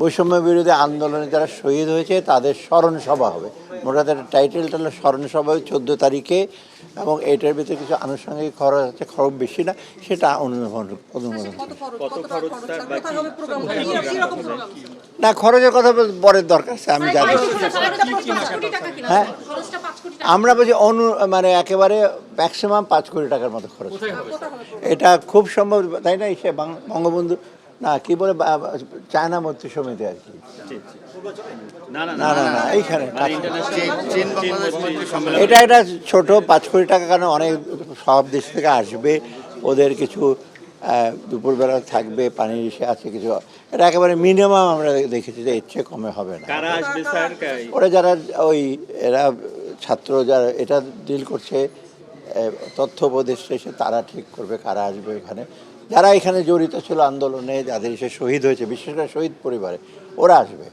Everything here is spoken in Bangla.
বৈষম্য বিরোধী আন্দোলনে যারা শহীদ হয়েছে তাদের স্মরণ সভা হবে। মোটামুটি টাইটেলটা হলো স্মরণ সভা 14 তারিখে, এবং এটার ভিতরে কিছু আনুষঙ্গিক খরচ আছে, খরচ বেশি না, সেটা অনুমোদন না। খরচের কথা পরের দরকার আছে, আমি জানি। হ্যাঁ, আমরা বলছি মানে একেবারে ম্যাক্সিমাম 5 কোটি টাকার মতো খরচ, এটা খুব সম্ভব, তাই না? সে বঙ্গবন্ধু না কি বলে, চায়না মৈত্রী সমিতি আর কি। না না না, এইখানে এটা একটা ছোট 5 কোটি টাকা, কারণ অনেক সব দেশ থেকে আসবে, ওদের কিছু দুপুরবেলা থাকবে, পানির ইসে আছে কিছু, এটা একেবারে মিনিমাম আমরা দেখেছি যে এর চেয়ে কমে হবে না। ওরা যারা ওই এরা ছাত্র যারা এটা ডিল করছে, তথ্য উপদেষ্টা এসে তারা ঠিক করবে কারা আসবে এখানে, যারা এখানে জড়িত ছিল আন্দোলনে, যাদের এসে শহীদ হয়েছে, বিশেষ করে শহীদ পরিবারে, ওরা আসবে।